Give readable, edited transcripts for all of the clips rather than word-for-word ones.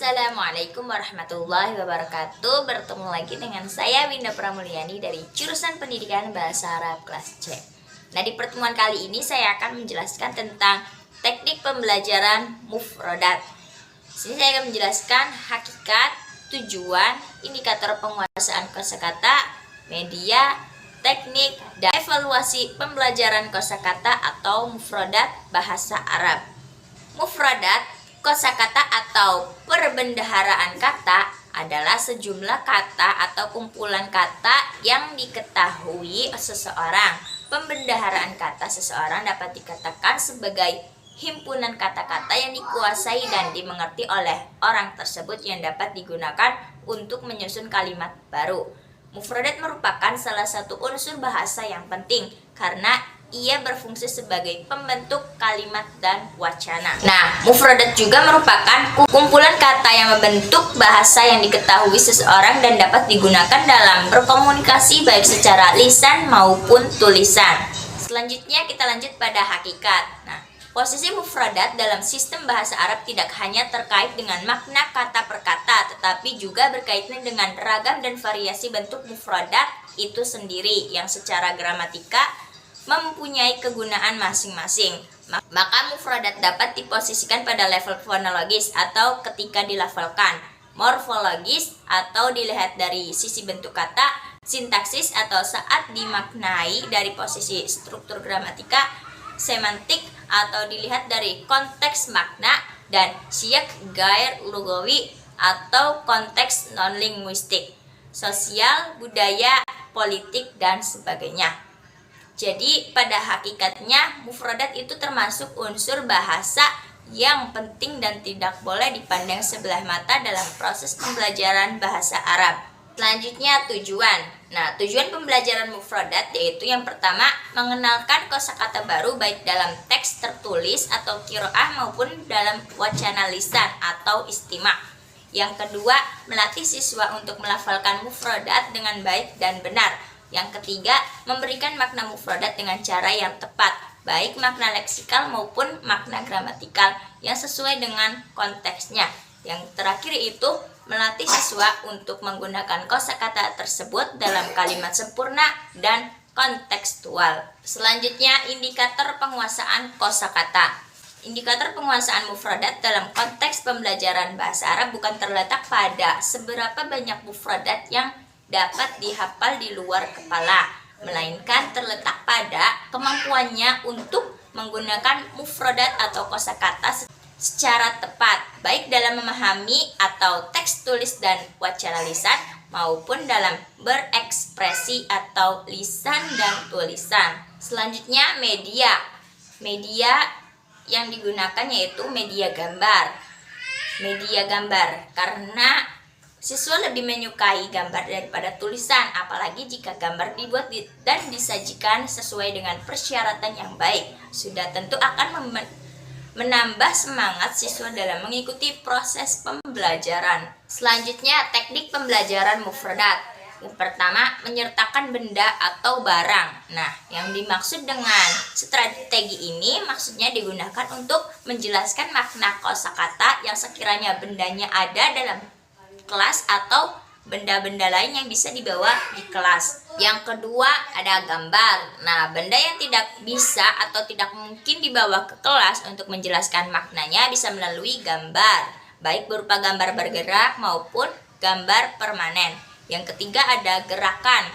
Assalamualaikum warahmatullahi wabarakatuh. Bertemu lagi dengan saya Winda Pramulyani dari jurusan Pendidikan Bahasa Arab kelas C. Nah, di pertemuan kali ini saya akan menjelaskan tentang teknik pembelajaran mufradat. Sini saya akan menjelaskan hakikat, tujuan, indikator penguasaan kosakata, media, teknik, dan evaluasi pembelajaran kosakata atau mufradat bahasa Arab. Mufradat kosakata atau perbendaharaan kata adalah sejumlah kata atau kumpulan kata yang diketahui seseorang. Pembendaharaan kata seseorang dapat dikatakan sebagai himpunan kata-kata yang dikuasai dan dimengerti oleh orang tersebut yang dapat digunakan untuk menyusun kalimat baru. Mufradat merupakan salah satu unsur bahasa yang penting karena ia berfungsi sebagai pembentuk kalimat dan wacana. Nah, mufradat juga merupakan kumpulan kata yang membentuk bahasa yang diketahui seseorang dan dapat digunakan dalam berkomunikasi baik secara lisan maupun tulisan. Selanjutnya kita lanjut pada hakikat. Nah, posisi mufradat dalam sistem bahasa Arab tidak hanya terkait dengan makna kata per kata, tetapi juga berkaitan dengan ragam dan variasi bentuk mufradat itu sendiri yang secara gramatika mempunyai kegunaan masing-masing. Maka mufradat dapat diposisikan pada level fonologis atau ketika dilafalkan, morfologis atau dilihat dari sisi bentuk kata, sintaksis atau saat dimaknai dari posisi struktur gramatika, semantik atau dilihat dari konteks makna, dan siyak gair lugawi atau konteks non-linguistik, sosial, budaya, politik, dan sebagainya. Jadi pada hakikatnya mufradat itu termasuk unsur bahasa yang penting dan tidak boleh dipandang sebelah mata dalam proses pembelajaran bahasa Arab. Selanjutnya tujuan. Nah, tujuan pembelajaran mufradat yaitu yang pertama mengenalkan kosakata baru baik dalam teks tertulis atau qiraah maupun dalam wacana lisan atau istima'. Yang kedua, melatih siswa untuk melafalkan mufradat dengan baik dan benar. Yang ketiga, memberikan makna mufradat dengan cara yang tepat, baik makna leksikal maupun makna gramatikal yang sesuai dengan konteksnya. Yang terakhir itu, melatih siswa untuk menggunakan kosakata tersebut dalam kalimat sempurna dan kontekstual. Selanjutnya, indikator penguasaan kosakata. Indikator penguasaan mufradat dalam konteks pembelajaran bahasa Arab bukan terletak pada seberapa banyak mufradat yang dapat dihafal di luar kepala, melainkan terletak pada kemampuannya untuk menggunakan mufradat atau kosakata secara tepat, baik dalam memahami atau teks tulis dan wacana lisan, maupun dalam berekspresi atau lisan dan tulisan. Selanjutnya media. Media yang digunakan yaitu media gambar. Media gambar karena siswa lebih menyukai gambar daripada tulisan, apalagi jika gambar dibuat dan disajikan sesuai dengan persyaratan yang baik. Sudah tentu akan menambah semangat siswa dalam mengikuti proses pembelajaran. Selanjutnya, teknik pembelajaran mufradat. Yang pertama, menyertakan benda atau barang. Nah, yang dimaksud dengan strategi ini maksudnya digunakan untuk menjelaskan makna kosakata yang sekiranya bendanya ada dalam kelas atau benda-benda lain yang bisa dibawa di kelas. Yang kedua ada gambar. Nah, benda yang tidak bisa atau tidak mungkin dibawa ke kelas untuk menjelaskan maknanya bisa melalui gambar, baik berupa gambar bergerak maupun gambar permanen. Yang ketiga ada gerakan.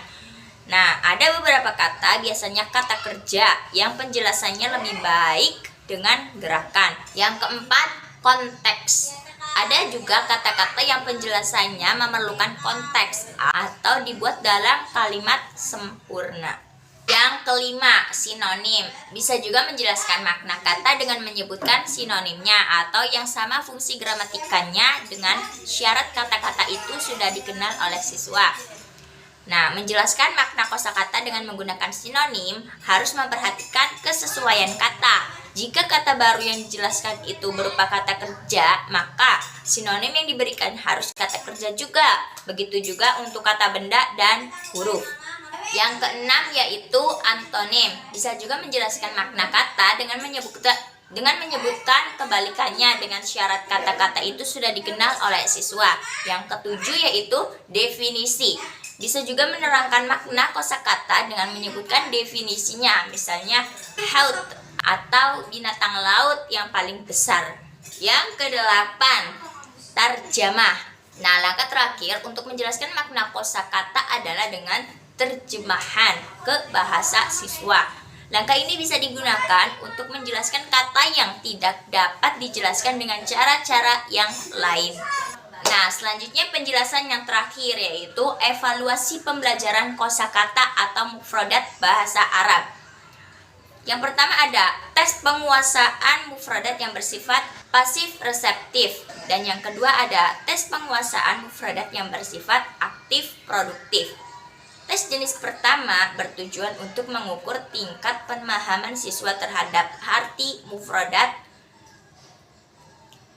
Nah, ada beberapa kata, biasanya kata kerja yang penjelasannya lebih baik dengan gerakan. Yang keempat, konteks. Ada juga kata-kata yang penjelasannya memerlukan konteks atau dibuat dalam kalimat sempurna. Yang kelima, sinonim. Bisa juga menjelaskan makna kata dengan menyebutkan sinonimnya atau yang sama fungsi gramatikanya dengan syarat kata-kata itu sudah dikenal oleh siswa. Nah, menjelaskan makna kosakata dengan menggunakan sinonim harus memperhatikan kesesuaian kata. Jika kata baru yang dijelaskan itu berupa kata kerja, maka sinonim yang diberikan harus kata kerja juga. Begitu juga untuk kata benda dan huruf. Yang keenam yaitu antonim. Bisa juga menjelaskan makna kata dengan dengan menyebutkan kebalikannya dengan syarat kata-kata itu sudah dikenal oleh siswa. Yang ketujuh yaitu definisi. Bisa juga menerangkan makna kosakata dengan menyebutkan definisinya, misalnya haut atau binatang laut yang paling besar. Yang kedelapan, tarjamah. Nah, langkah terakhir untuk menjelaskan makna kosakata adalah dengan terjemahan ke bahasa siswa. Langkah ini bisa digunakan untuk menjelaskan kata yang tidak dapat dijelaskan dengan cara-cara yang lain. Nah, selanjutnya penjelasan yang terakhir yaitu evaluasi pembelajaran kosakata atau mufradat bahasa Arab. Yang pertama ada tes penguasaan mufradat yang bersifat pasif reseptif, dan yang kedua ada tes penguasaan mufradat yang bersifat aktif produktif. Tes jenis pertama bertujuan untuk mengukur tingkat pemahaman siswa terhadap arti mufradat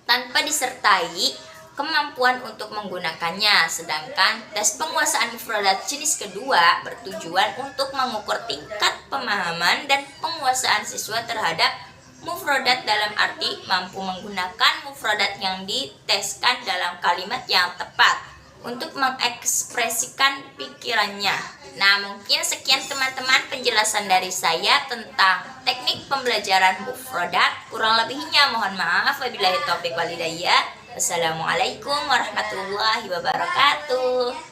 tanpa disertai kemampuan untuk menggunakannya. Sedangkan tes penguasaan mufradat jenis kedua bertujuan untuk mengukur tingkat pemahaman dan penguasaan siswa terhadap mufradat dalam arti mampu menggunakan mufradat yang diteskan dalam kalimat yang tepat untuk mengekspresikan pikirannya. Nah, mungkin sekian teman-teman penjelasan dari saya tentang teknik pembelajaran mufradat. Kurang lebihnya mohon maaf. Wabillahi taufiq wal hidayah. Wassalamualaikum warahmatullahi wabarakatuh.